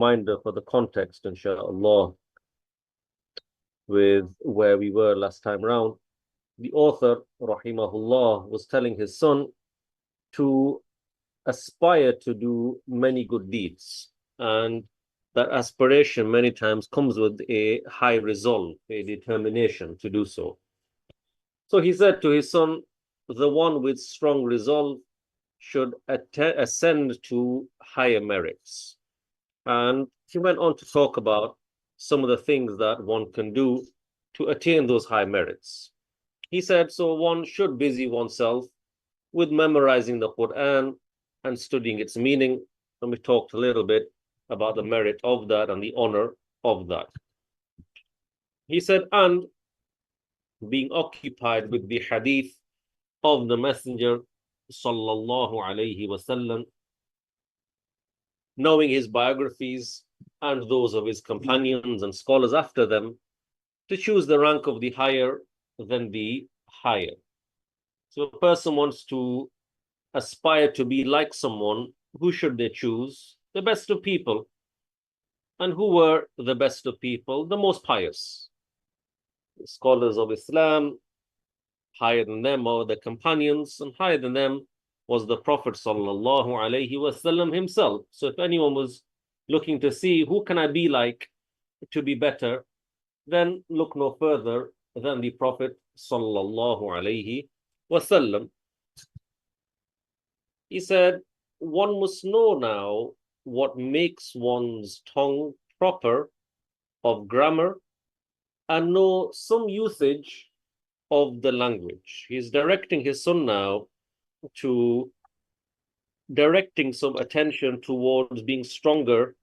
reminder for the context, inshallah, with where we were last time round. The author, rahimahullah, was telling his son to aspire to do many good deeds. And that aspiration many times comes with a high resolve, a determination to do so. So he said to his son, the one with strong resolve should ascend to higher merits. And he went on to talk about some of the things that one can do to attain those high merits. He said, so one should busy oneself with memorizing the Quran and studying its meaning. And we talked a little bit about the merit of that and the honor of that. He said, and being occupied with the hadith of the Messenger sallallahu alayhi wasallam, knowing his biographies and those of his companions and scholars after them, to choose the rank of the higher than the higher. So a person wants to aspire to be like someone. Who should they choose? The best of people. And who were the best of people? The most pious. The scholars of Islam, higher than them are the companions, and higher than them was the Prophet sallallahu alaihi wasallam himself. So if anyone was looking to see who can I be like to be better, then look no further than the Prophet sallallahu alaihi wasallam. He said, one must know now what makes one's tongue proper of grammar and know some usage of the language. He's directing his son now to directing some attention towards being stronger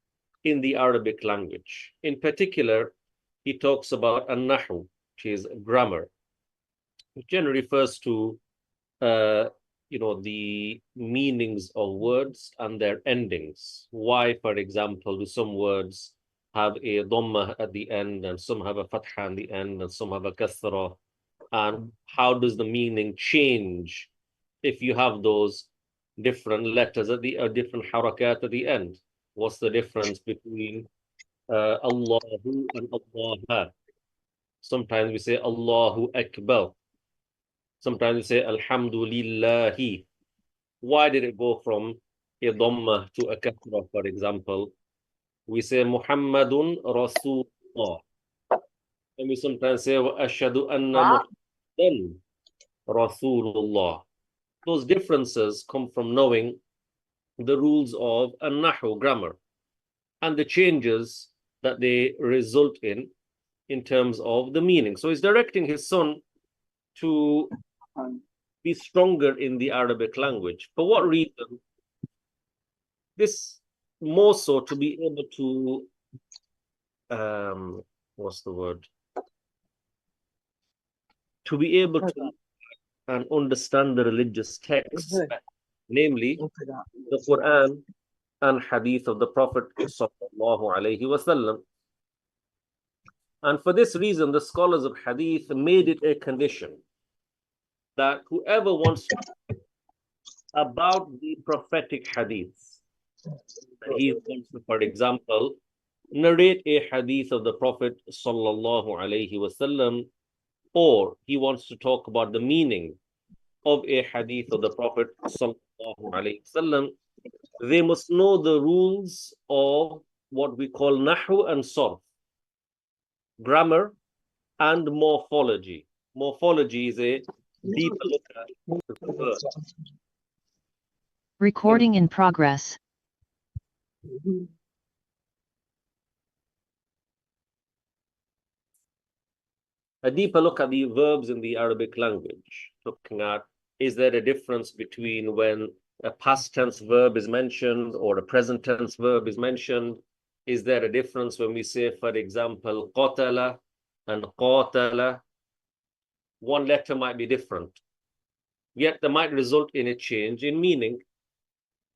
in the Arabic language. In particular, he talks about an-nahu, which is grammar, which generally refers to the meanings of words and their endings. Why, for example, do some words have a dhamma at the end, and some have a fatha at the end, and some have a kasra? And how does the meaning change if you have those different letters at the different harakat at the end? What's the difference between Allahu and Allah? Sometimes we say Allahu Akbar. Sometimes we say Alhamdulillahi. Why did it go from a dhamma to a kasra, for example? We say Muhammadun Rasulullah. And we sometimes say Ashhadu anna Muhammadan Rasulullah. Those differences come from knowing the rules of an-nahu, grammar, and the changes that they result in terms of the meaning. So he's directing his son to be stronger in the Arabic language. For what reason? This more so to be able to, what's the word? To be able to and understand the religious texts, namely the Quran and Hadith of the Prophet sallallahu alaihi wasallam. And for this reason, the scholars of Hadith made it a condition that whoever wants to know about the prophetic Hadiths, he wants to, for example, narrate a Hadith of the Prophet sallallahu alaihi wasallam, or he wants to talk about the meaning of a Hadith of the Prophet sallallahu alaihi wasallam, they must know the rules of what we call Nahu and Sarf, grammar and morphology. Morphology is a deeper look at the word. Recording in progress. A deeper look at the verbs in the Arabic language, looking at, is there a difference between when a past tense verb is mentioned or a present tense verb is mentioned? Is there a difference when we say, for example, qatala and qatala? One letter might be different, yet that might result in a change in meaning,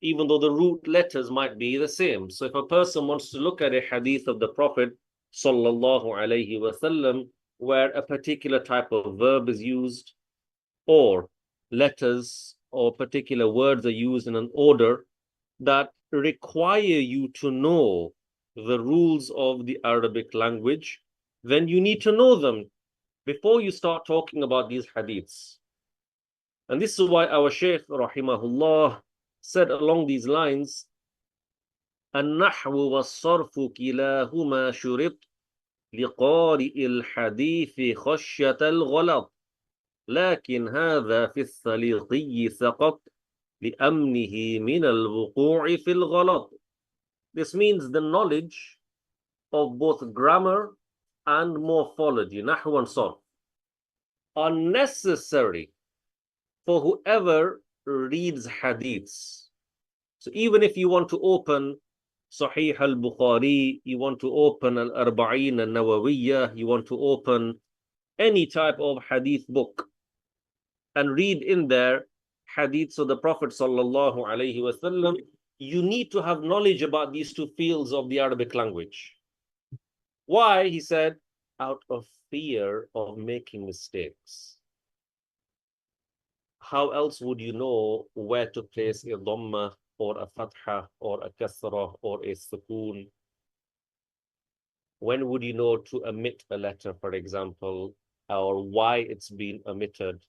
even though the root letters might be the same. So if a person wants to look at a hadith of the Prophet sallallahu alaihi wasallam, where a particular type of verb is used, or letters or particular words are used in an order that require you to know the rules of the Arabic language, then you need to know them before you start talking about these hadiths. And this is why our Shaykh, rahimahullah, said along these lines, النحو والصرف كلاهما شرط لقارئ الحديث خشية الغلط لكن هذا في السليقي سقط لأمنه من الوقوع في الغلط. This means the knowledge of both grammar and morphology, نحو and صرف, are necessary for whoever reads hadiths. So even if you want to open Sahih al-Bukhari, you want to open al-Arba'in al-Nawawiyah, you want to open any type of hadith book and read in there hadiths of the Prophet sallallahu alaihi wasallam, you need to have knowledge about these two fields of the Arabic language. Why? He said, out of fear of making mistakes. How else would you know where to place a dhamma or a fatha or a kasra or a sukoon? When would you know to omit a letter, for example, or why it's been omitted?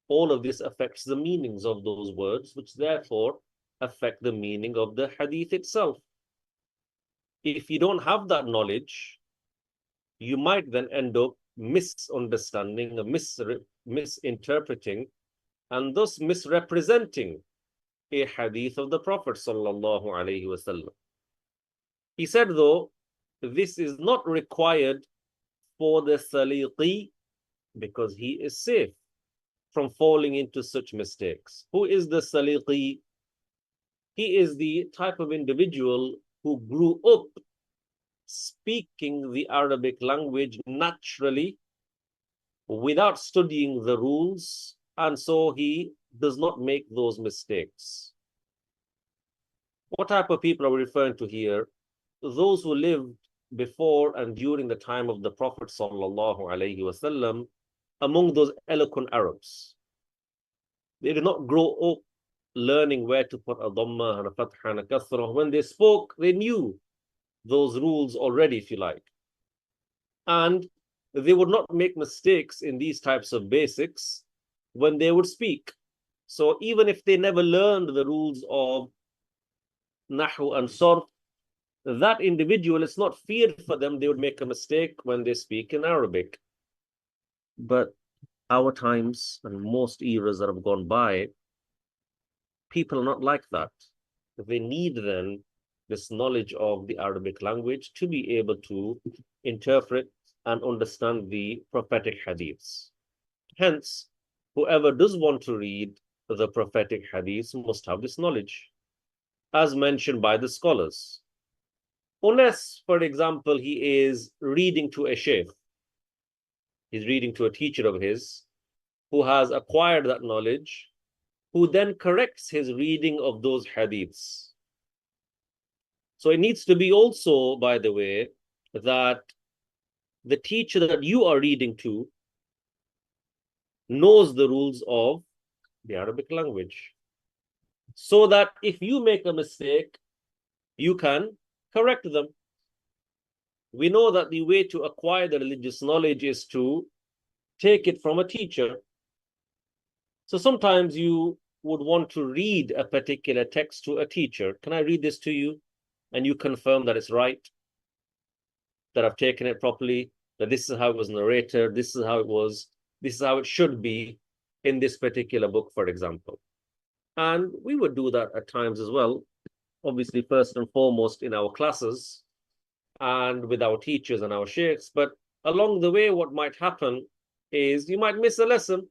All of this affects the meanings of those words, which therefore affect the meaning of the hadith itself. If you don't have that knowledge, you might then end up misunderstanding, misinterpreting, and thus misrepresenting a hadith of the Prophet sallallahu alaihi wasallam. He said, though, this is not required for the saliqi because he is safe from falling into such mistakes. Who is the saliqi? He is the type of individual who grew up speaking the Arabic language naturally without studying the rules, and so he does not make those mistakes. What type of people are we referring to here? Those who lived before and during the time of the Prophet sallallahu alaihi wasallam, among those eloquent Arabs. They did not grow up learning where to put a dhamma and a fatha and a kasra. When they spoke, they knew those rules already, if you like. And they would not make mistakes in these types of basics when they would speak. So even if they never learned the rules of nahu and sarf, that individual, it's not feared for them they would make a mistake when they speak in Arabic. But our times and most eras that have gone by, people are not like that. They need then this knowledge of the Arabic language to be able to interpret and understand the prophetic hadiths. Hence, whoever does want to read the prophetic hadiths must have this knowledge, as mentioned by the scholars. Unless, for example, he is reading to a sheikh, he's reading to a teacher of his who has acquired that knowledge, who then corrects his reading of those hadiths. So it needs to be also, by the way, that the teacher that you are reading to knows the rules of the Arabic language, so that if you make a mistake, you can correct them. We know that the way to acquire the religious knowledge is to take it from a teacher. So sometimes you would want to read a particular text to a teacher. Can I read this to you? And you confirm that it's right, that I've taken it properly, that this is how it was narrated, this is how it was, this is how it should be in this particular book, for example. And we would do that at times as well, obviously first and foremost in our classes and with our teachers and our sheikhs. But along the way, what might happen is you might miss a lesson,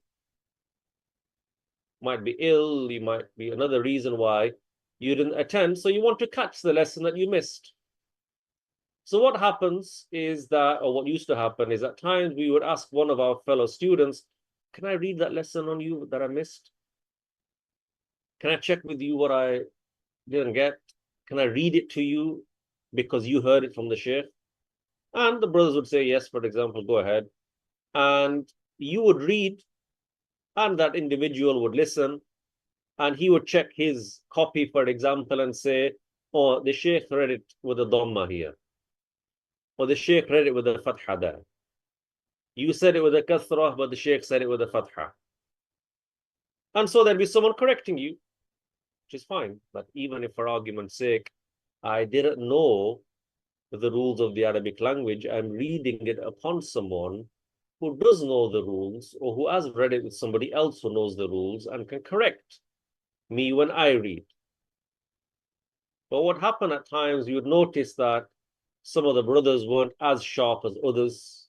might be ill, you might be another reason why you didn't attend, so you want to catch the lesson that you missed. So what happens is that, or what used to happen is at times we would ask one of our fellow students, can I read that lesson on you that I missed? Can I check with you what I didn't get? Can I read it to you because you heard it from the sheikh? And the brothers would say, yes, for example, go ahead. And you would read, and that individual would listen, and he would check his copy, for example, and say, or the Sheikh read it with a Dhamma here, or the Sheikh read it with a Fatha there. You said it with a Kathrah, but the Sheikh said it with a Fatha. And so there'll be someone correcting you, which is fine. But even if, for argument's sake, I didn't know the rules of the Arabic language, I'm reading it upon someone who does know the rules, or who has read it with somebody else who knows the rules and can correct me when I read. But what happened at times, you would notice that some of the brothers weren't as sharp as others,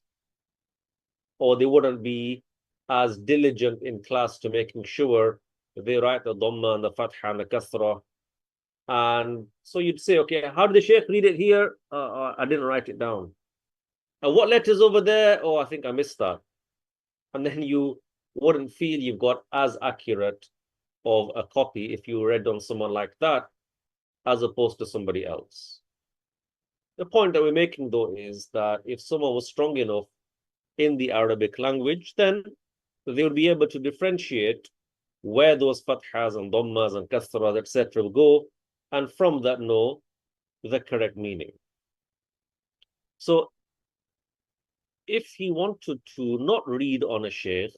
or they wouldn't be as diligent in class to making sure they write the Dhamma and the Fatha and the Kasra. And so you'd say, okay, how did the Sheikh read it here? I didn't write it down. And what letters over there? Oh, I think I missed that. And then you wouldn't feel you've got as accurate of a copy if you read on someone like that as opposed to somebody else. The point that we're making, though, is that if someone was strong enough in the Arabic language, then they would be able to differentiate where those fathas and dhammas and kasras, etc. will go, and from that know the correct meaning. So if he wanted to not read on a sheikh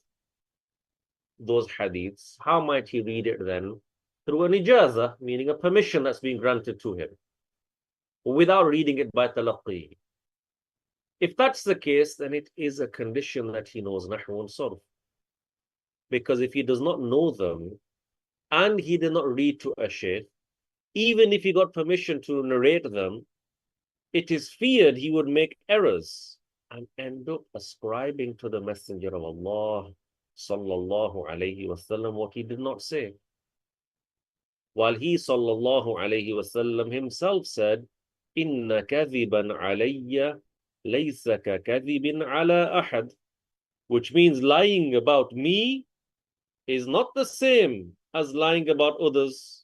those hadiths, how might he read it then? Through an ijazah, meaning a permission that's been granted to him, without reading it by talaqqi. If that's the case, then it is a condition that he knows nahwu and sarf. Because if he does not know them, and he did not read to a sheikh, even if he got permission to narrate them, it is feared he would make errors and end up ascribing to the Messenger of Allah sallallahu alayhi wasallam what he did not say. While he sallallahu alayhi wasallam himself said, "Inna kadhiban alayya laysa ka kadhibin ala ahad," which means lying about me is not the same as lying about others,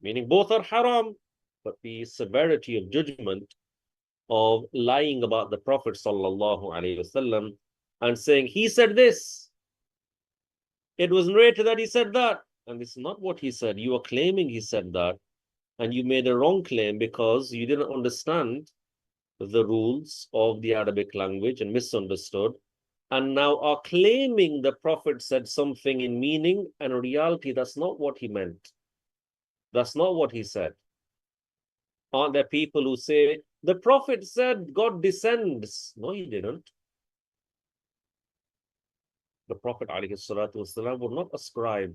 meaning both are haram, but the severity of judgment of lying about the Prophet sallallahu alaihi wasallam and saying he said this, it was narrated that he said that, and this is not what he said. You are claiming he said that, and you made a wrong claim because you didn't understand the rules of the Arabic language and misunderstood, and now are claiming the Prophet said something in meaning, and in reality that's not what he meant. That's not what he said. Aren't there people who say, the Prophet said God descends? No, he didn't. The Prophet ﷺ would not ascribe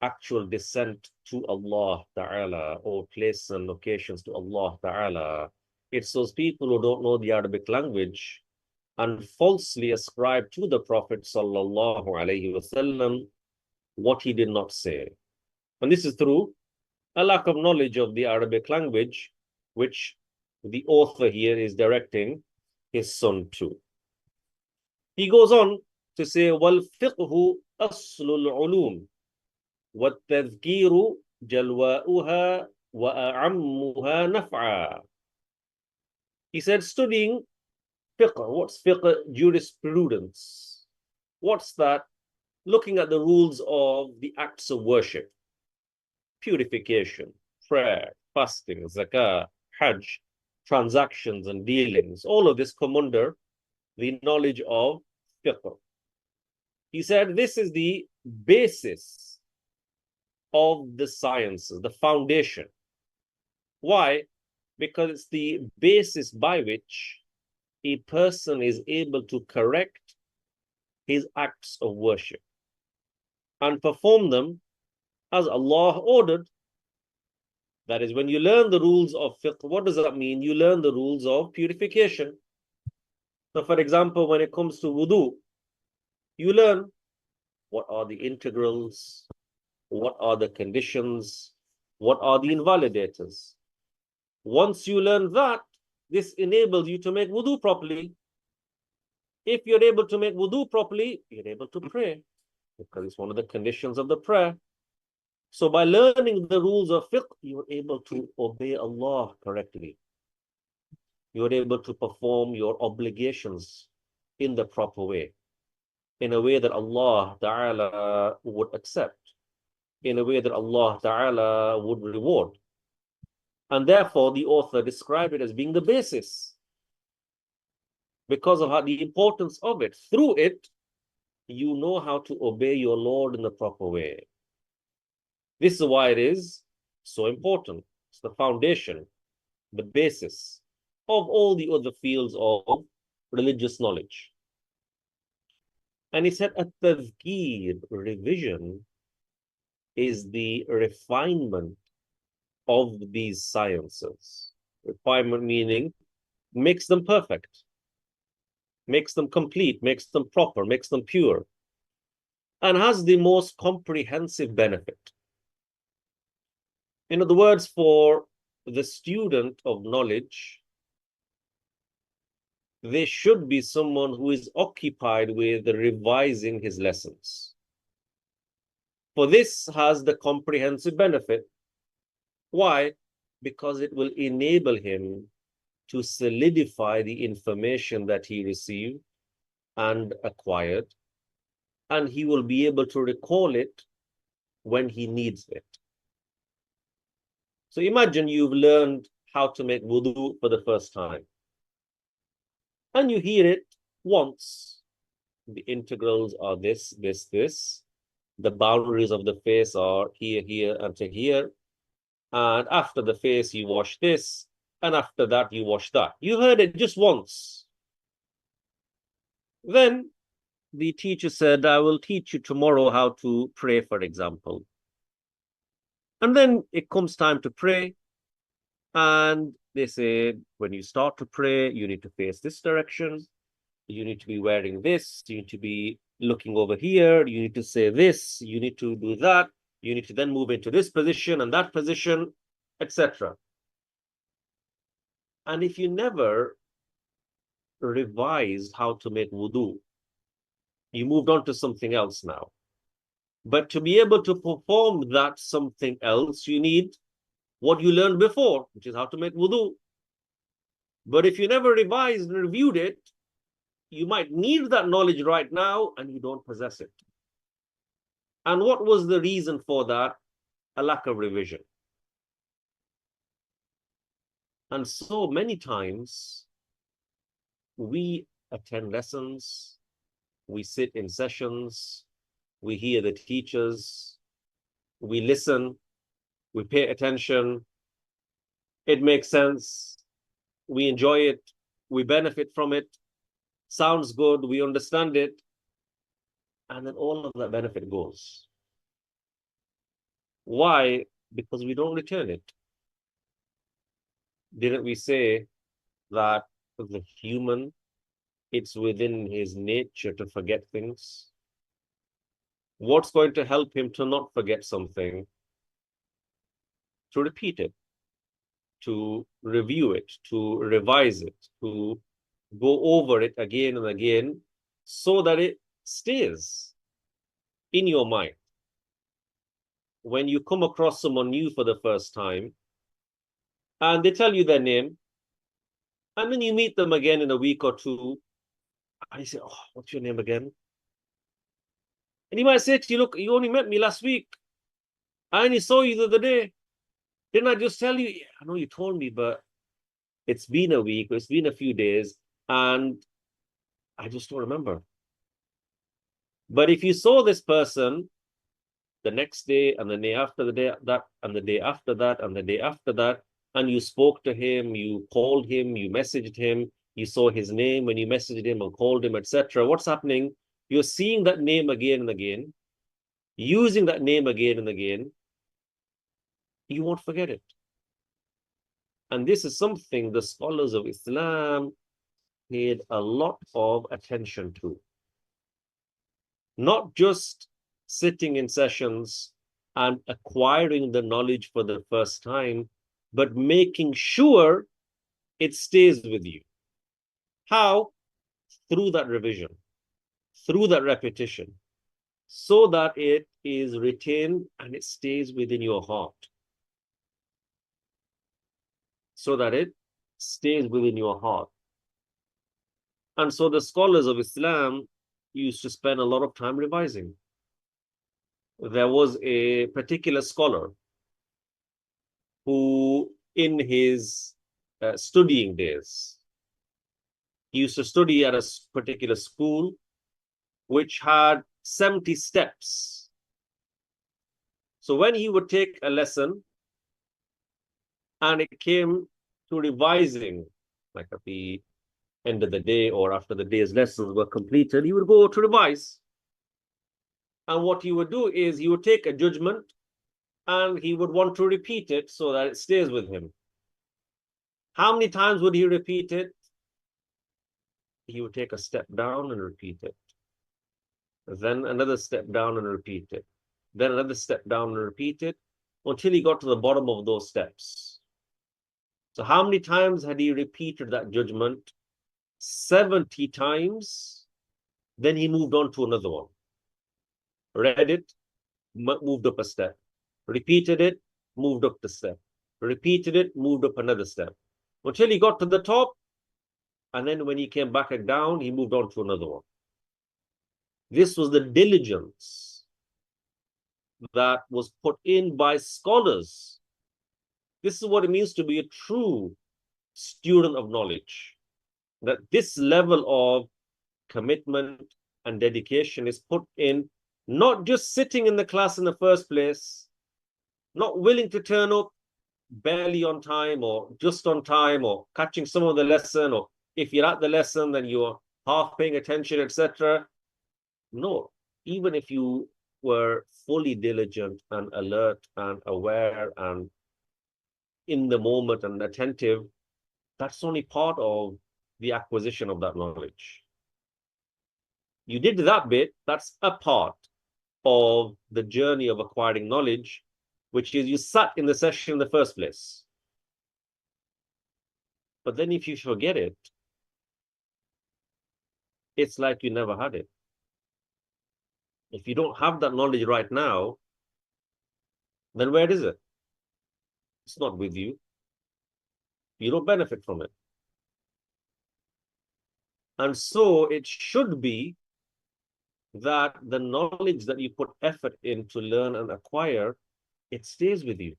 actual descent to Allah Ta'ala or place and locations to Allah Ta'ala. It's those people who don't know the Arabic language and falsely ascribe to the Prophet ﷺ what he did not say. And this is through a lack of knowledge of the Arabic language, which the author here is directing his son to. He goes on to say, وَالْفِقْهُ أَصْلُ الْعُلُومِ وَالتَّذْكِيرُ جَلْوَاؤُهَا وَأَعَمُّهَا نَفْعًا. He said, studying fiqh. What's fiqh? Jurisprudence. What's that? Looking at the rules of the acts of worship. Purification, prayer, fasting, zakah, hajj, transactions and dealings. All of this come under the knowledge of fiqh. He said this is the basis of the sciences, the foundation. Why? Because it's the basis by which a person is able to correct his acts of worship and perform them as Allah ordered. That is, when you learn the rules of fiqh, what does that mean? You learn the rules of purification. So, for example, when it comes to wudu, you learn what are the integrals, what are the conditions, what are the invalidators. Once you learn that, this enables you to make wudu properly. If you're able to make wudu properly, you're able to pray, because it's one of the conditions of the prayer. So by learning the rules of fiqh, you're able to obey Allah correctly. You're able to perform your obligations in the proper way, in a way that Allah Ta'ala would accept, in a way that Allah Ta'ala would reward. And therefore, the author described it as being the basis because of the importance of it. Through it, you know how to obey your Lord in the proper way. This is why it is so important. It's the foundation, the basis of all the other fields of religious knowledge. And he said, at-tadhkir, revision, is the refinement of these sciences. Refinement meaning makes them perfect, makes them complete, makes them proper, makes them pure, and has the most comprehensive benefit. In other words, for the student of knowledge, there should be someone who is occupied with revising his lessons. For this has the comprehensive benefit. Why? Because it will enable him to solidify the information that he received and acquired, and he will be able to recall it when he needs it. So imagine you've learned how to make wudu for the first time, and you hear it once. The integrals are this, this, this. The boundaries of the face are here, here, and to here. And after the face, you wash this. And after that, you wash that. You heard it just once. Then the teacher said, I will teach you tomorrow how to pray, for example. And then it comes time to pray. And they say, when you start to pray, you need to face this direction. You need to be wearing this. You need to be looking over here. You need to say this. You need to do that. You need to then move into this position and that position, etc. And if you never revised how to make wudu, you moved on to something else now. But to be able to perform that something else, you need what you learned before, which is how to make wudu. But if you never revised and reviewed it, you might need that knowledge right now and you don't possess it. And what was the reason for that? A lack of revision. And so many times we attend lessons, we sit in sessions, we hear the teachers, we listen, we pay attention, it makes sense, we enjoy it, we benefit from it, sounds good, we understand it, and then all of that benefit goes. Why? Because we don't return it. Didn't we say that the human, it's within his nature to forget things? What's going to help him to not forget something? To repeat it, to review it, to revise it, to go over it again and again so that it stays in your mind. When you come across someone new for the first time and they tell you their name, and then you meet them again in a week or two, and you say, oh, what's your name again? And he might say to you, look, you only met me last week. I only saw you the other day. Didn't I just tell you? Yeah, I know you told me, but it's been a week, or it's been a few days, and I just don't remember. But if you saw this person the next day, and the day after the day that, and the day after that, and the day after that, and you spoke to him, you called him, you messaged him, you saw his name when you messaged him or called him, etc. What's happening? You're seeing that name again and again, using that name again and again. You won't forget it. And this is something the scholars of Islam paid a lot of attention to. Not just sitting in sessions and acquiring the knowledge for the first time, but making sure it stays with you. How? Through that revision, through that repetition, so that it is retained and it stays within your heart. So that it stays within your heart. And so the scholars of Islam used to spend a lot of time revising. There was a particular scholar who in his studying days. He used to study at a particular school which had 70 steps. So when he would take a lesson and it came to revising, like at the end of the day or after the day's lessons were completed, he would go to revise. And what he would do is he would take a judgment and he would want to repeat it so that it stays with him. How many times would he repeat it? He would take a step down and repeat it. Then another step down and repeat it. Then another step down and repeat it until he got to the bottom of those steps. So how many times had he repeated that judgment? 70 times. Then he moved on to another one. Read it, moved up a step. Repeated it, moved up the step. Repeated it, moved up another step. Until he got to the top. And then when he came back down, he moved on to another one. This was the diligence that was put in by scholars. This is what it means to be a true student of knowledge. That this level of commitment and dedication is put in, not just sitting in the class in the first place, not willing to turn up barely on time or just on time or catching some of the lesson, or if you're at the lesson then you're half paying attention, etc. No, even if you were fully diligent and alert and aware and in the moment and attentive, that's only part of the acquisition of that knowledge. You did that bit, that's a part of the journey of acquiring knowledge, which is you sat in the session in the first place. But then if you forget it, it's like you never had it. If you don't have that knowledge right now, then where is it? It's not with you. You don't benefit from it. And so it should be that the knowledge that you put effort in to learn and acquire, it stays with you.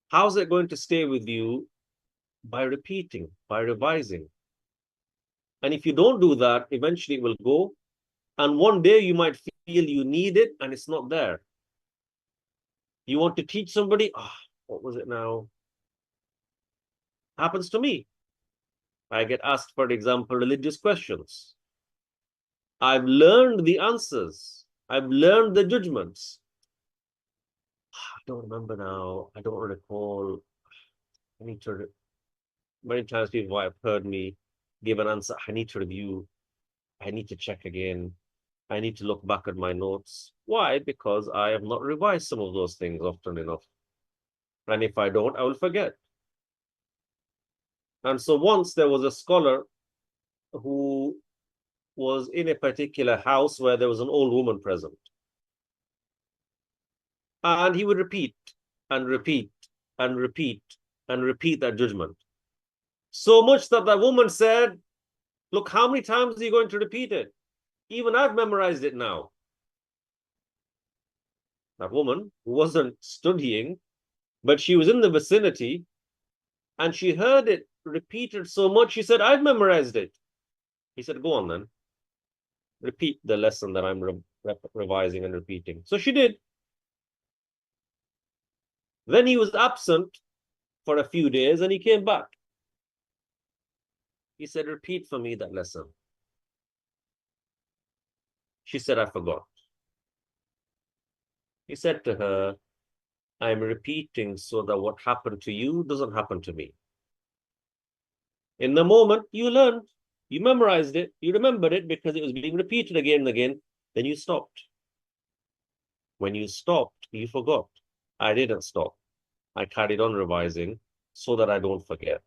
How's it going to stay with you? By repeating, by revising. And if you don't do that, eventually it will go. And one day you might feel you need it and it's not there. You want to teach somebody, what was it now? Happens to me. I get asked, for example, religious questions. I've learned the answers. I've learned the judgments. I don't remember now. I don't recall. I need to. Many times people have heard me give an answer. I need to review. I need to check again. I need to look back at my notes. Why? Because I have not revised some of those things often enough. And if I don't, I will forget. And so once there was a scholar who was in a particular house where there was an old woman present. And he would repeat and repeat and repeat and repeat that judgment. So much that the woman said, look, how many times are you going to repeat it? Even I've memorized it now. That woman who wasn't studying, but she was in the vicinity and she heard it repeated so much, she said, I've memorized it. He said, go on then. Repeat the lesson that I'm revising and repeating. So she did. Then he was absent for a few days and he came back. He said, repeat for me that lesson. She said, I forgot. He said to her, I'm repeating so that what happened to you doesn't happen to me. In the moment, you learned, you memorized it, you remembered it because it was being repeated again and again, then you stopped. When you stopped, you forgot. I didn't stop. I carried on revising so that I don't forget.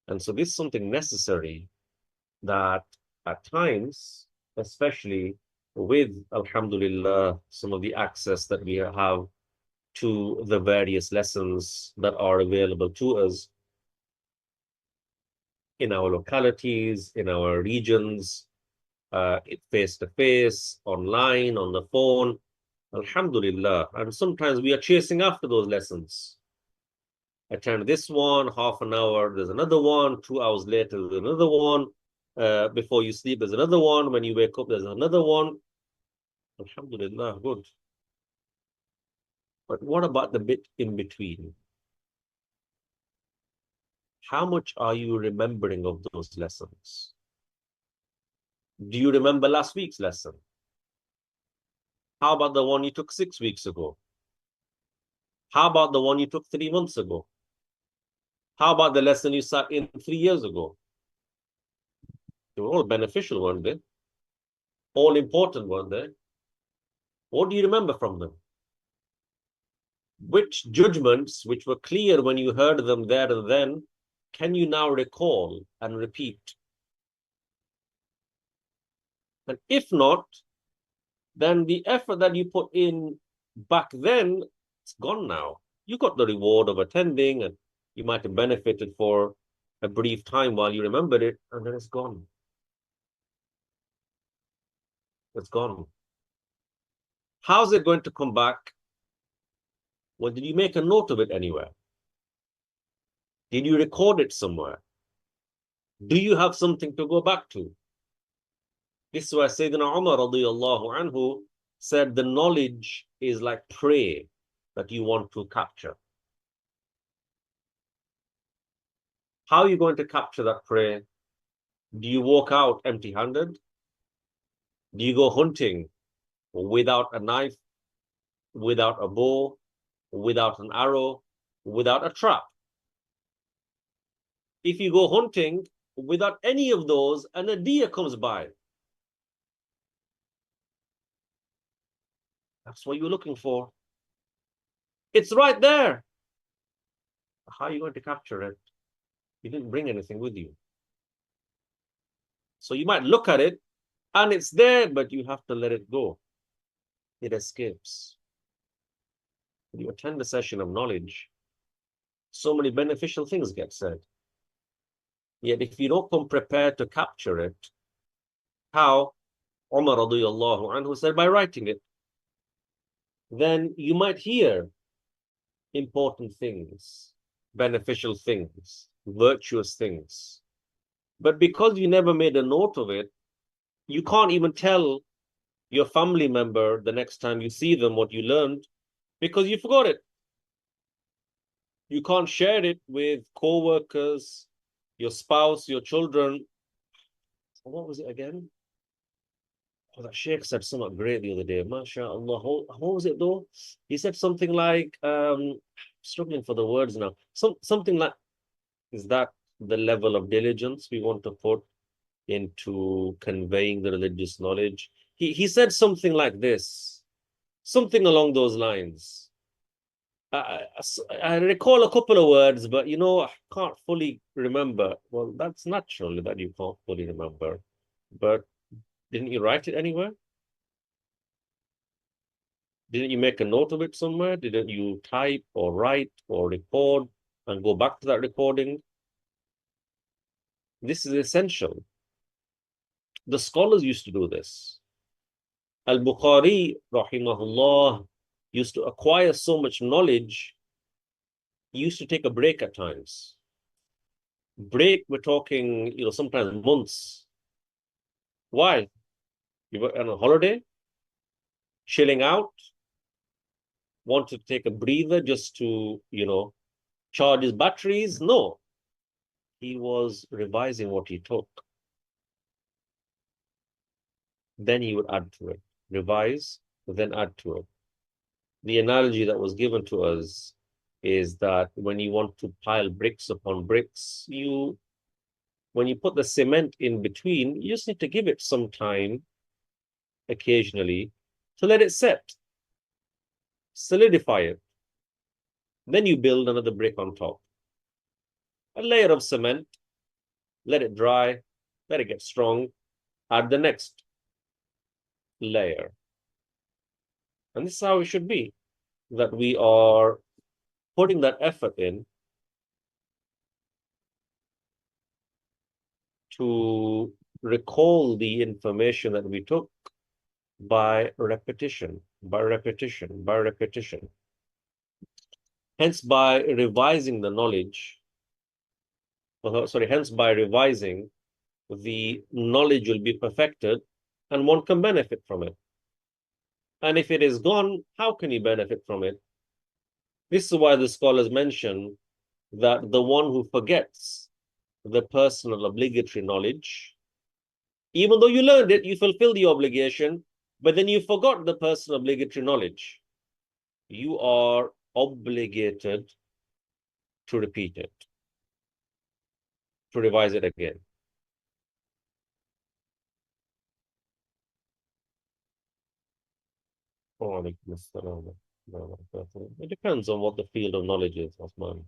And so this is something necessary that at times, especially with, alhamdulillah, some of the access that we have to the various lessons that are available to us in our localities, in our regions, face-to-face, online, on the phone, Alhamdulillah. And sometimes we are chasing after those lessons. Attend this one, half an hour, there's another one, 2 hours later, there's another one. Before you sleep, there's another one. When you wake up, there's another one. Alhamdulillah, good. But what about the bit in between? How much are you remembering of those lessons? Do you remember last week's lesson? How about the one you took 6 weeks ago? How about the one you took 3 months ago? How about the lesson you sat in 3 years ago? They were all beneficial, weren't they? All important, weren't they? What do you remember from them? Which judgments, which were clear when you heard them there and then, can you now recall and repeat? And if not, then the effort that you put in back then, it's gone now. You got the reward of attending and you might have benefited for a brief time while you remembered it, and then it's gone. It's gone. How's it going to come back? Well, did you make a note of it anywhere? Did you record it somewhere? Do you have something to go back to? This is why Sayyidina Umar radiallahu anhu said the knowledge is like prey that you want to capture. How are you going to capture that prey? Do you walk out empty-handed? Do you go hunting without a knife, without a bow, without an arrow, without a trap? If you go hunting without any of those and a deer comes by, that's what you're looking for. It's right there. How are you going to capture it? You didn't bring anything with you. So you might look at it and it's there, but you have to let it go. It escapes. When you attend a session of knowledge, so many beneficial things get said. Yet if you don't come prepared to capture it, how? Umar radiallahu anhu said, by writing it. Then you might hear important things, beneficial things, virtuous things. But because you never made a note of it, you can't even tell your family member the next time you see them what you learned because you forgot it. You can't share it with co-workers, your spouse, your children. What was it again? Oh, that Sheikh said something great the other day. MashaAllah. What was it though? He said something like, struggling for the words now. Something like, is that the level of diligence we want to put into conveying the religious knowledge? He said something like this, something along those lines. I recall a couple of words, but I can't fully remember. Well, that's natural that you can't fully remember. But didn't you write it anywhere? Didn't you make a note of it somewhere? Didn't you type or write or record and go back to that recording? This is essential. The scholars used to do this. Al-Bukhari, rahimahullah, used to acquire so much knowledge, he used to take a break at times. Break, we're talking, sometimes months. Why? You were on a holiday, chilling out, wanted to take a breather just to, charge his batteries? No. He was revising what he took. Then he would add to it. Revise, then add to it. The analogy that was given to us is that when you want to pile bricks upon bricks, when you put the cement in between, you just need to give it some time occasionally to let it set, solidify it. Then you build another brick on top. A layer of cement, let it dry, let it get strong, add the next layer. And this is how it should be, that we are putting that effort in to recall the information that we took, by repetition, by repetition, by repetition. Hence, by revising the knowledge, hence by revising, the knowledge will be perfected and one can benefit from it. And if it is gone, how can you benefit from it? This is why the scholars mention that the one who forgets the personal obligatory knowledge, even though you learned it, you fulfill the obligation, but then you forgot the personal obligatory knowledge, you are obligated to repeat it, to revise it again. It depends on what the field of knowledge is, Osman,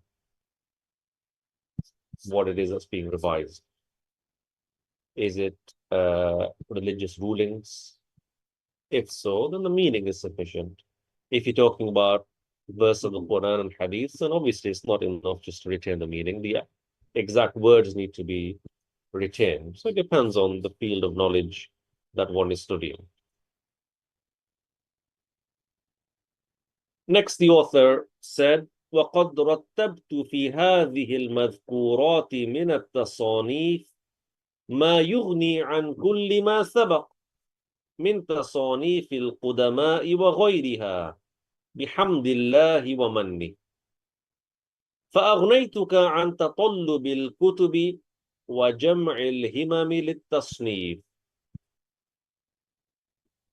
what it is that's being revised. Is it religious rulings? If so, then the meaning is sufficient. If you're talking about verse of the Quran and Hadith, then obviously it's not enough just to retain the meaning. The exact words need to be retained. So it depends on the field of knowledge that one is studying. Next, the author said, وقد رتبت في هذه المذكورات من التصانيف ما يغني عن كل ما سبق من تصانيف القدماء وغيرها بحمد الله ومنه فأغنيتك عن تطلب الكتب وجمع الهمم للتصنيف.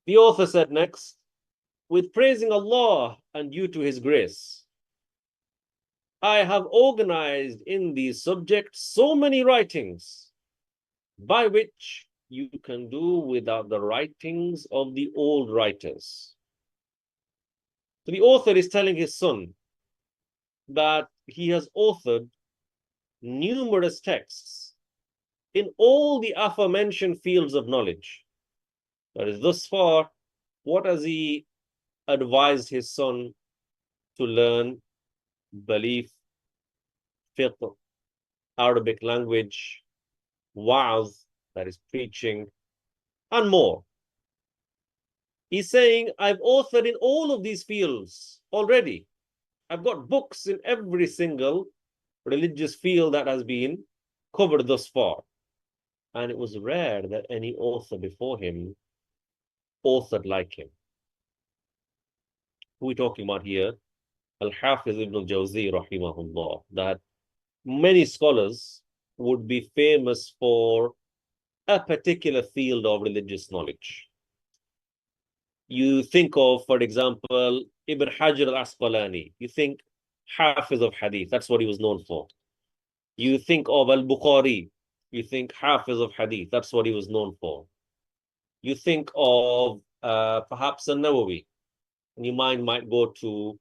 The author said next, with praising Allah and due to His grace, I have organized in these subjects so many writings by which you can do without the writings of the old writers. So the author is telling his son that he has authored numerous texts in all the aforementioned fields of knowledge. That is, thus far, what has he advised his son to learn? Belief, fiqh, Arabic language, wa'az, that is preaching, and more. He's saying, I've authored in all of these fields already. I've got books in every single religious field that has been covered thus far. And it was rare that any author before him authored like him. Who are we talking about here? Al-Hafiz Ibnul Jawziyy, rahimahullah, that many scholars would be famous for a particular field of religious knowledge. You think of, for example, Ibn Hajar al-Asqalani. You think Hafiz of Hadith. That's what he was known for. You think of Al-Bukhari. You think Hafiz of Hadith. That's what he was known for. You think of perhaps a Nawawi, and your mind might go to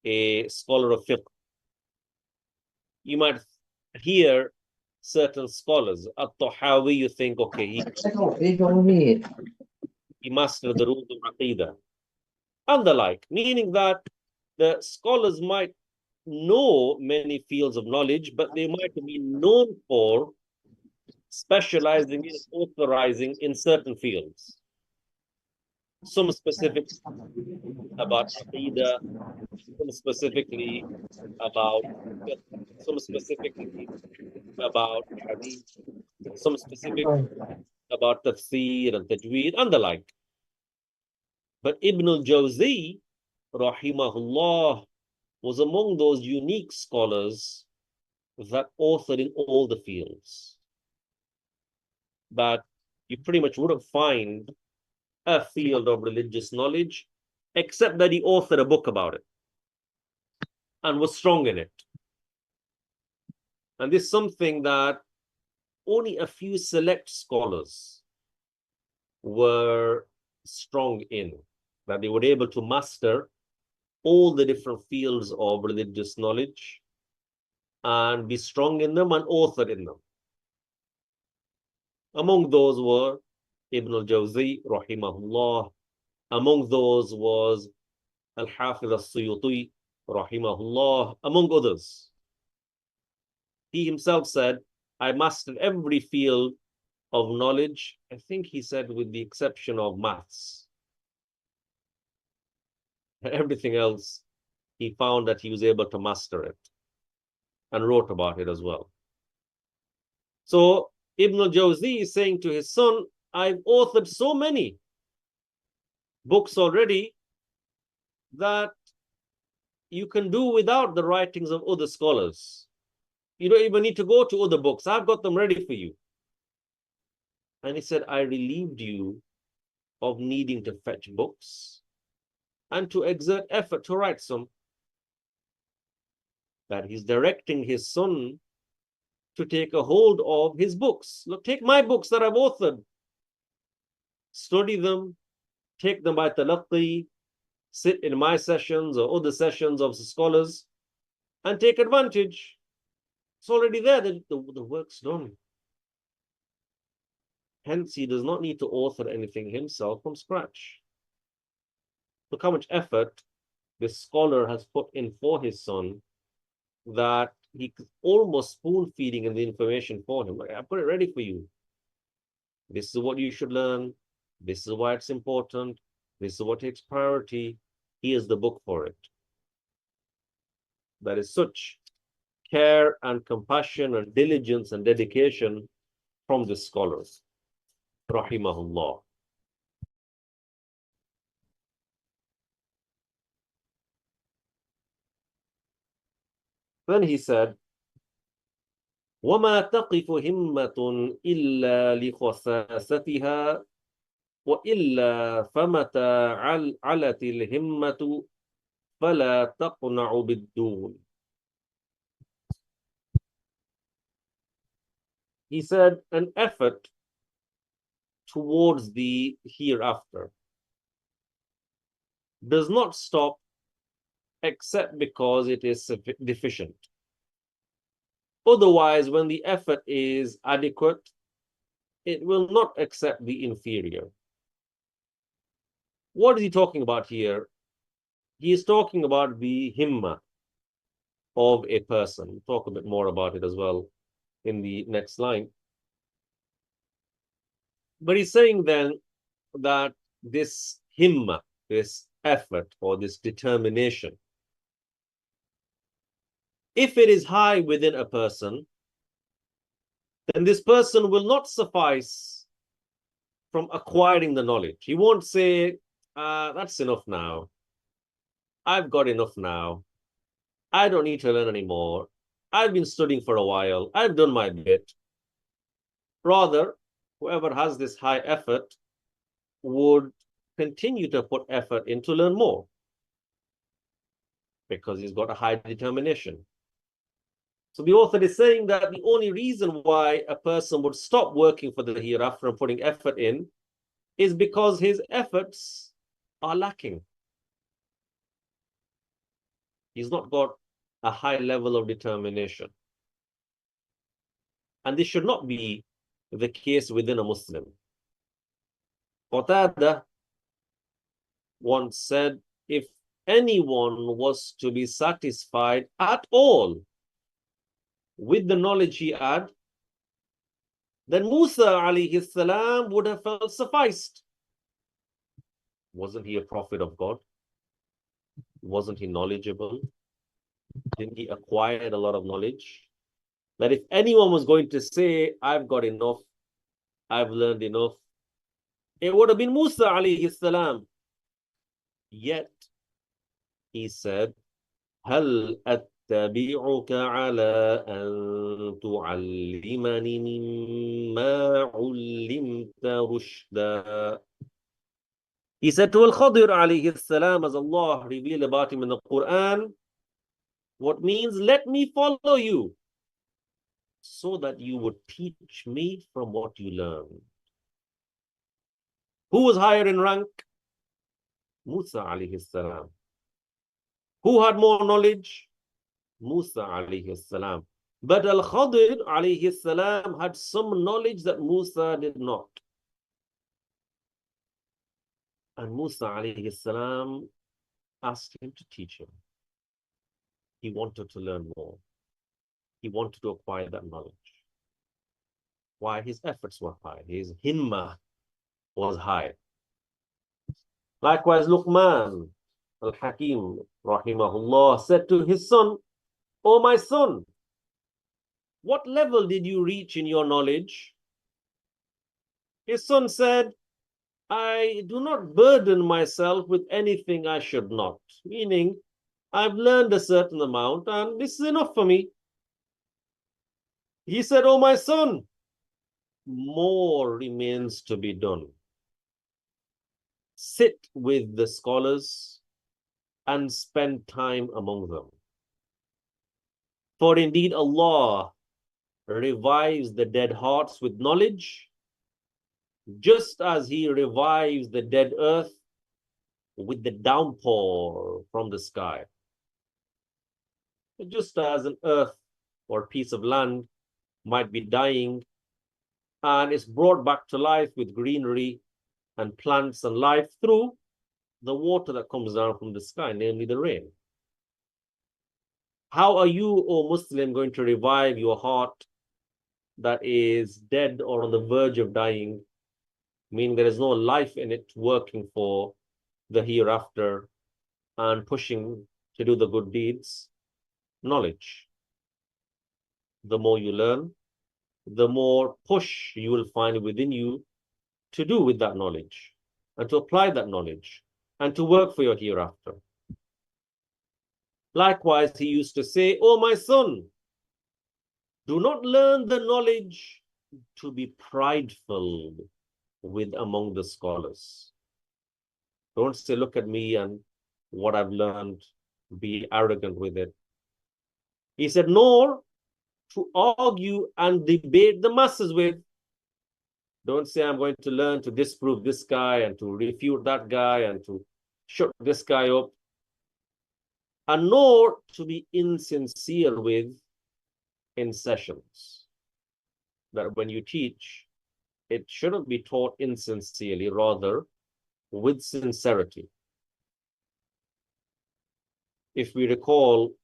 a scholar of fiqh. You might hear certain scholars. At-Tahawi, you think, okay, he mastered the rules of Aqidah. And the like, meaning that the scholars might know many fields of knowledge, but they might be known for specializing in, authorizing in certain fields. Some specifics about Aqidah, some specifically about some specifically about Hadith, some specific about Tafsir and Tajweed and the like. But Ibnul Jawziyy, rahimahullah, was among those unique scholars that authored in all the fields. But you pretty much wouldn't find a field of religious knowledge except that he authored a book about it and was strong in it. And this is something that only a few select scholars were strong in, that they were able to master all the different fields of religious knowledge and be strong in them and author in them. Among those were Ibn al-Jawzi, rahimahullah. Among those was Al-Hafiz al-Suyuti, rahimahullah, among others. He himself said, I mastered every field of knowledge, I think he said, with the exception of maths. Everything else, he found that he was able to master it and wrote about it as well. So Ibnul Jawziyy is saying to his son, I've authored so many books already that you can do without the writings of other scholars. You don't even need to go to other books. I've got them ready for you. And he said, I relieved you of needing to fetch books and to exert effort to write some. That he's directing his son to take a hold of his books. Look, take my books that I've authored, study them, take them by talaqqi, sit in my sessions or other sessions of the scholars, and take advantage. It's already there, the work's done. Hence, he does not need to author anything himself from scratch. Look how much effort this scholar has put in for his son, that he almost spoon feeding in the information for him. Like, I put it ready for you. This is what you should learn. This is why it's important. This is what takes priority. Here's the book for it. That is such care and compassion and diligence and dedication from the scholars. Rahimahullah. Then he said, وما تقف همة إلا لخساستها وإلا فمتى علت الهمة فلا تقنع بالدون. He said, an effort towards the hereafter does not stop except because it is deficient. Otherwise, when the effort is adequate, it will not accept the inferior. What is he talking about here? He is talking about the himma of a person. We'll talk a bit more about it as well in the next line. But he's saying then that this himma, this effort or this determination, if it is high within a person, then this person will not suffice from acquiring the knowledge. He won't say, that's enough now. I've got enough now. I don't need to learn anymore. I've been studying for a while. I've done my bit. Rather, whoever has this high effort would continue to put effort in to learn more because he's got a high determination. So the author is saying that the only reason why a person would stop working for the hereafter and putting effort in is because his efforts are lacking. He's not got a high level of determination. And this should not be the case within a Muslim. Qatada once said, if anyone was to be satisfied at all with the knowledge he had, then Musa alayhi salam would have felt sufficed. Wasn't he a prophet of God? Wasn't he knowledgeable? Didn't he acquire a lot of knowledge? That if anyone was going to say, I've got enough, I've learned enough, it would have been Musa alayhi salam. Yet, he said, هل أتبعك على أن تعلمني مما علمت رشدا. He said to Al-Khadir alayhi salam, as Allah revealed about him in the Quran, what means, let me follow you so that you would teach me from what you learned. Who was higher in rank? Musa alayhi salam. Who had more knowledge? Musa alayhi salam. But Al-Khadir alayhi salam had some knowledge that Musa did not. And Musa alayhi salam asked him to teach him. He wanted to learn more. He wanted to acquire that knowledge. Why? His efforts were high. His himma was high. Likewise, Luqman Al-Hakim, rahimahullah, said to his son, "O my son, what level did you reach in your knowledge?" His son said, "I do not burden myself with anything I should not," meaning, I've learned a certain amount and this is enough for me. He said, "Oh, my son, more remains to be done. Sit with the scholars and spend time among them. For indeed Allah revives the dead hearts with knowledge, just as He revives the dead earth with the downpour from the sky." Just as an earth or piece of land might be dying and is brought back to life with greenery and plants and life through the water that comes down from the sky, namely the rain. How are you, O Muslim, going to revive your heart that is dead or on the verge of dying, meaning there is no life in it working for the hereafter and pushing to do the good deeds? Knowledge. The more you learn, the more push you will find within you to do with that knowledge and to apply that knowledge and to work for your hereafter. Likewise, he used to say, "Oh, my son, do not learn the knowledge to be prideful with among the scholars." Don't say, "Look at me and what I've learned," be arrogant with it. He said, "Nor to argue and debate the masses with." Don't say, "I'm going to learn to disprove this guy and to refute that guy and to shut this guy up." And nor to be insincere with in sessions. That when you teach, it shouldn't be taught insincerely, rather with sincerity. If we recall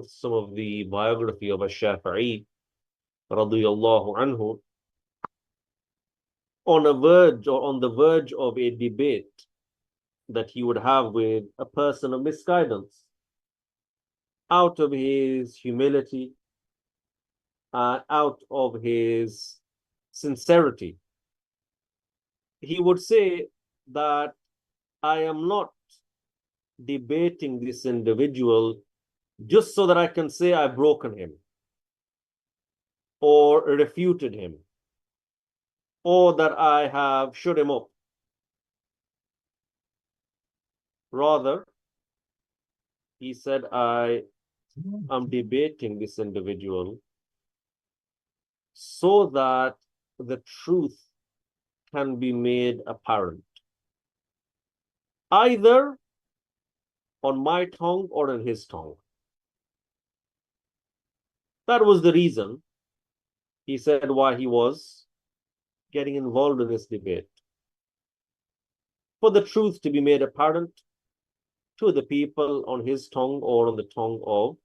some of the biography of Ash-Shafi'i, radiyallahu anhu, on the verge of a debate that he would have with a person of misguidance, out of his humility, out of his sincerity, he would say that, "I am not debating this individual just so that I can say I've broken him or refuted him or that I have shut him up. Rather," he said, "I am debating this individual so that the truth can be made apparent, either on my tongue or on his tongue." That was the reason, he said, why he was getting involved in this debate, for the truth to be made apparent to the people on his tongue or on the tongue of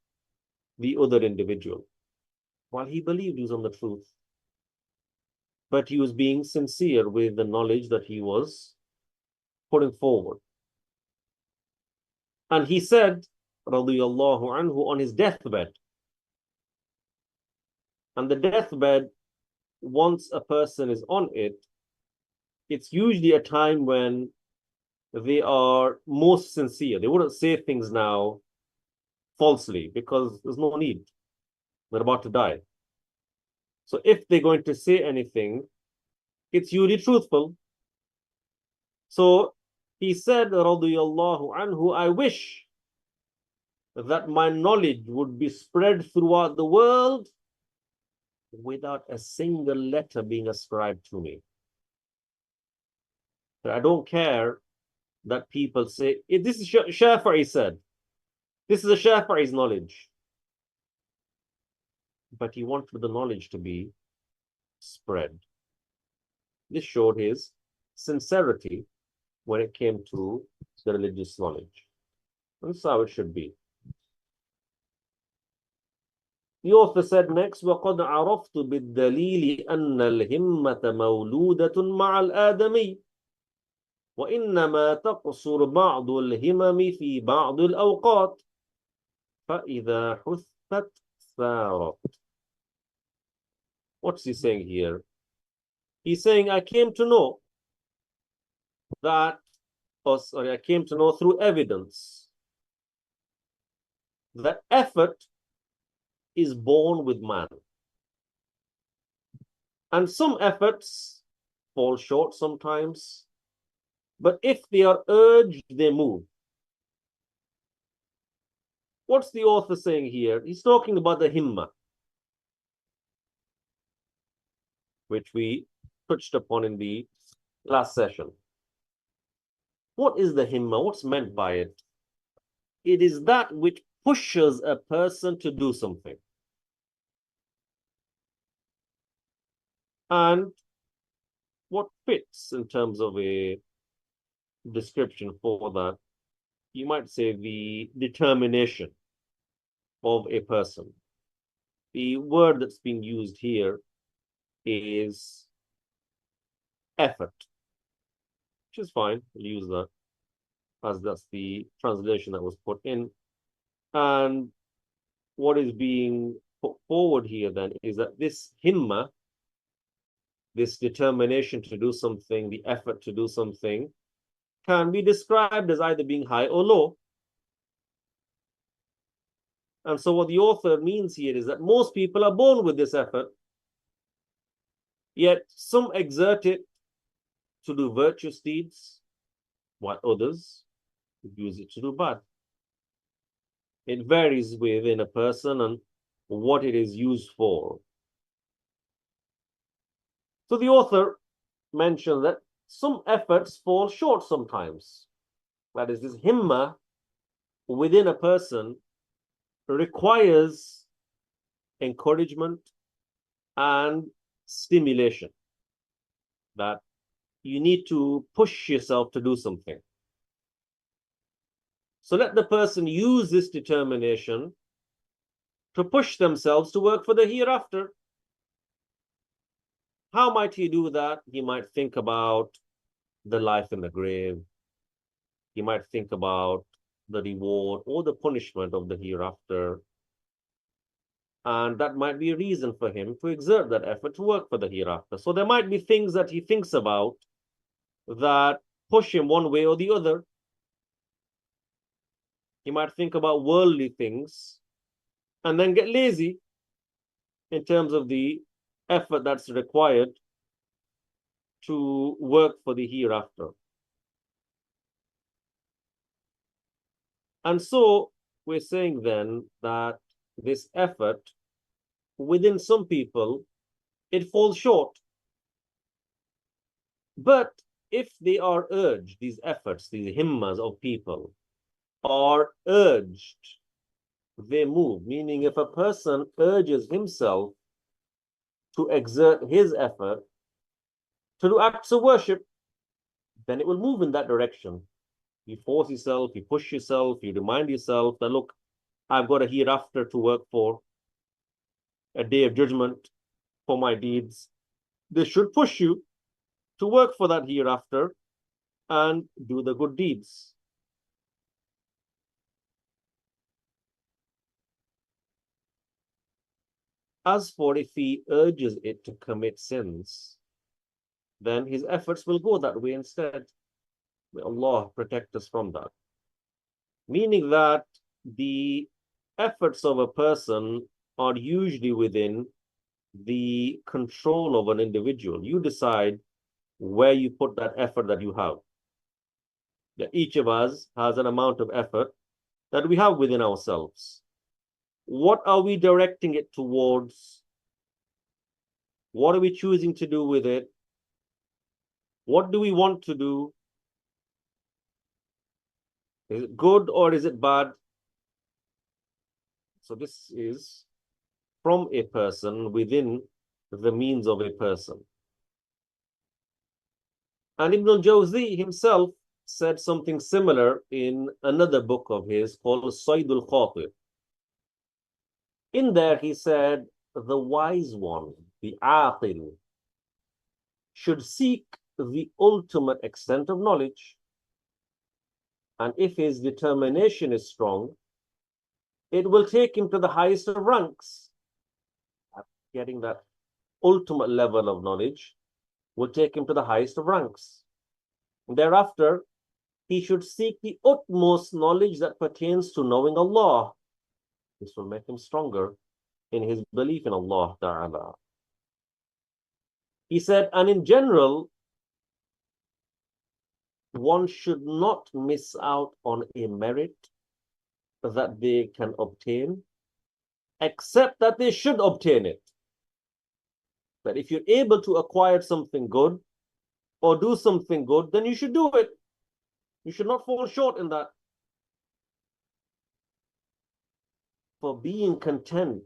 the other individual, while he believed he was on the truth. But he was being sincere with the knowledge that he was putting forward. And he said, radiyallahu anhu, on his deathbed, and the deathbed, once a person is on it, it's usually a time when they are most sincere. They wouldn't say things now falsely because there's no need. They're about to die. So if they're going to say anything, it's usually truthful. So he said, radiyallahu anhu, "I wish that my knowledge would be spread throughout the world without a single letter being ascribed to me. But I don't care that people say, this is Shafi'i said, this is a Shafi'i's knowledge." But he wanted the knowledge to be spread. This showed his sincerity when it came to the religious knowledge. And that's how it should be. The author said next, وَقَدْ عَرَفْتُ بِالدَّلِيلِ أَنَّ الْهِمَّةَ مَوْلُودَةٌ مَعَ الْآدَمِيِّ. وإنما تقصر بعض الهمم في بعض الأوقات فإذا حثت ثارت. What's he saying here? He's saying, I came to know that, or sorry, I came to know through evidence that effort is born with man. And some efforts fall short sometimes, but if they are urged, they move. What's the author saying here? He's talking about the himma, which we touched upon in the last session. What is the himma? What's meant by it? It is that which pushes a person to do something. And what fits in terms of a description for that? You might say the determination of a person. The word that's being used here is effort, which is fine. We'll use that as that's the translation that was put in. And what is being put forward here then is that this himma, this determination to do something, the effort to do something, can be described as either being high or low. And so what the author means here is that most people are born with this effort, yet some exert it to do virtuous deeds, while others use it to do bad. It varies within a person and what it is used for. So the author mentioned that some efforts fall short sometimes. That is, this himma within a person requires encouragement and stimulation. That you need to push yourself to do something. So let the person use this determination to push themselves to work for the hereafter. How might he do that? He might think about the life in the grave. He might think about the reward or the punishment of the hereafter. And that might be a reason for him to exert that effort to work for the hereafter. So there might be things that he thinks about that push him one way or the other. He might think about worldly things and then get lazy in terms of the effort that's required to work for the hereafter. And so we're saying then that this effort within some people, it falls short. But if they are urged, these efforts, these himmas of people are urged, they move. Meaning if a person urges himself to exert his effort to do acts of worship, then it will move in that direction. You force yourself, you push yourself, you remind yourself that, look, I've got a hereafter to work for, a day of judgment for my deeds. This should push you to work for that hereafter and do the good deeds. As for if he urges it to commit sins, then his efforts will go that way instead. May Allah protect us from that. Meaning that the efforts of a person are usually within the control of an individual. You decide where you put that effort that you have. That each of us has an amount of effort that we have within ourselves. What are we directing it towards? What are we choosing to do with it? What do we want to do? Is it good or is it bad? So this is from a person within the means of a person. And Ibnul Jawziyy himself said something similar in another book of his called Saydul Khatir. In there he said, the wise one, the aqil, should seek the ultimate extent of knowledge. And if his determination is strong, it will take him to the highest of ranks. Getting that ultimate level of knowledge will take him to the highest of ranks. And thereafter, he should seek the utmost knowledge that pertains to knowing Allah. This will make him stronger in his belief in Allah Ta'ala. He said, and in general, one should not miss out on a merit that they can obtain, except that they should obtain it. That if you're able to acquire something good or do something good, then you should do it. You should not fall short in that. For being content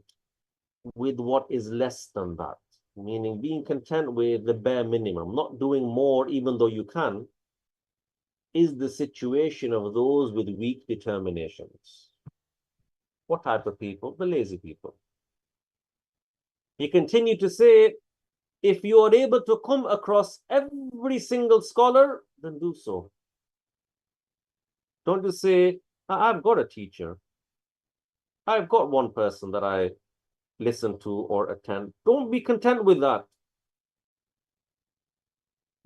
with what is less than that, meaning being content with the bare minimum, not doing more even though you can, is the situation of those with weak determinations. What type of people? The lazy people. He continued to say, if you are able to come across every single scholar, then do so. Don't just say, I've got a teacher. I've got one person that I listen to or attend. Don't be content with that.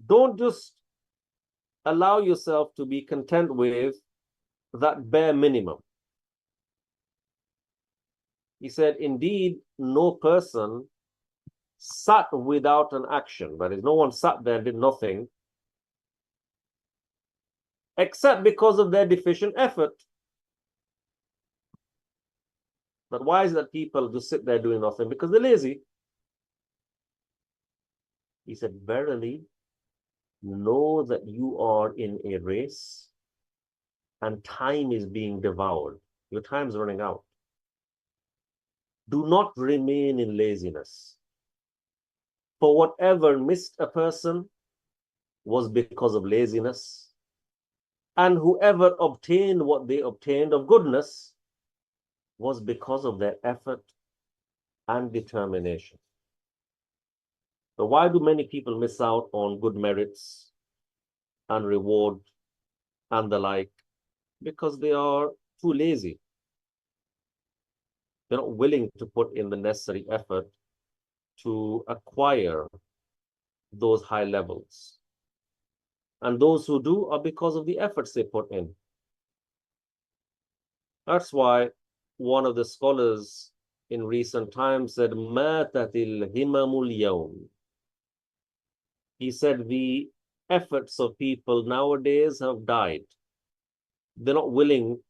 Don't just allow yourself to be content with that bare minimum. He said, indeed, no person sat without an action. That is, no one sat there and did nothing, except because of their deficient effort. But why is it that people just sit there doing nothing? Because they're lazy. He said, verily, know that you are in a race and time is being devoured. Your time is running out. Do not remain in laziness. For whatever missed a person was because of laziness, and whoever obtained what they obtained of goodness was because of their effort and determination. So why do many people miss out on good merits and reward and the like? Because they are too lazy. They're not willing to put in the necessary effort to acquire those high levels. And those who do are because of the efforts they put in. That's why one of the scholars in recent times said, "Matatil himamul yawm." He said the efforts of people nowadays have died. They're not willing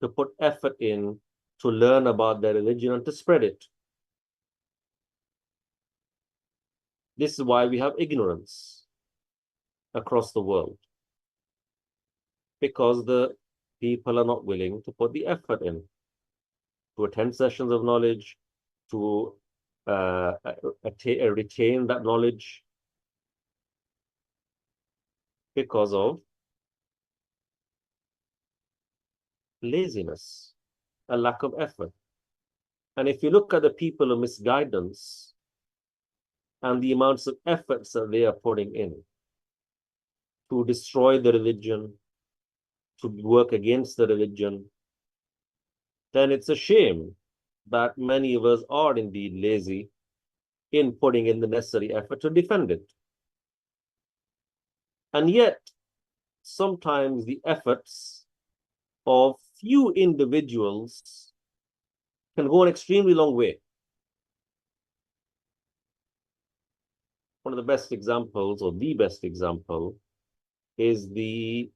to put effort in to learn about their religion and to spread it. This is why we have ignorance across the world, because the people are not willing to put the effort in to attend sessions of knowledge, to retain that knowledge, because of laziness, a lack of effort. And if you look at the people of misguidance and the amounts of efforts that they are putting in to destroy the religion, to work against the religion, then it's a shame that many of us are indeed lazy in putting in the necessary effort to defend it. And yet, sometimes the efforts of few individuals can go an extremely long way. One of the best examples, or the best example, is the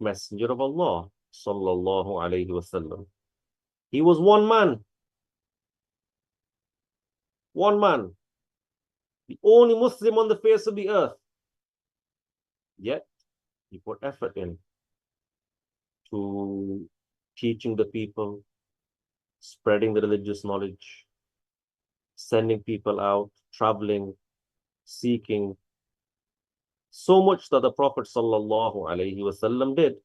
Messenger of Allah, sallallahu alayhi wasallam. He was one man, the only Muslim on the face of the earth. Yet, he put effort in to teaching the people, spreading the religious knowledge, sending people out, traveling, seeking, so much that the Prophet sallallahu alaihi wasallam did.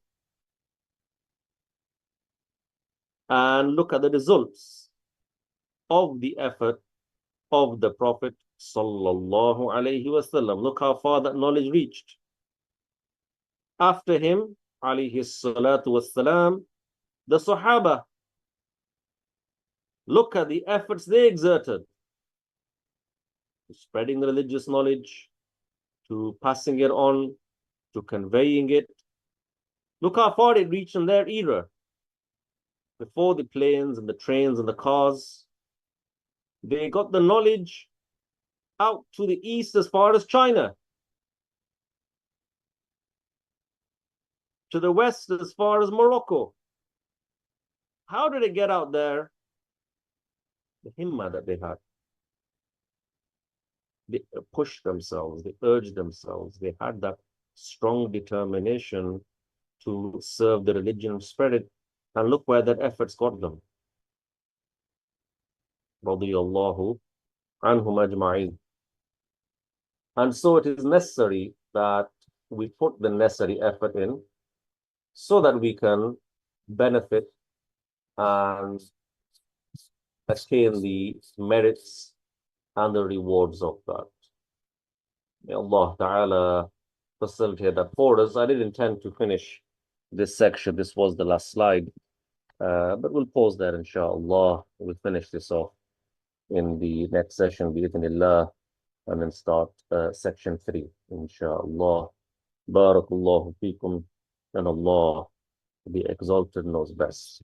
And look at the results of the effort of the Prophet sallallahu alayhi wasallam. Look how far that knowledge reached. After him, alayhi salatu wasalam, the Sahaba. Look at the efforts they exerted to spreading religious knowledge, to passing it on, to conveying it. Look how far it reached in their era. Before the planes and the trains and the cars, they got the knowledge out to the east as far as China, to the west as far as Morocco. How did it get out there? The himmah that they had. They pushed themselves, they urged themselves, they had that strong determination to serve the religion and spread it. And look where that efforts got them. Radiyallahu anhum ajma'in. And so it is necessary that we put the necessary effort in so that we can benefit and attain the merits and the rewards of that. May Allah Ta'ala facilitate that for us. I did intend to finish this section. This was the last slide. But we'll pause there, inshallah. We'll finish this off in the next session, bi'idhnillah, and then start section 3, inshallah. Barakallahu feekum, and Allah be exalted knows best.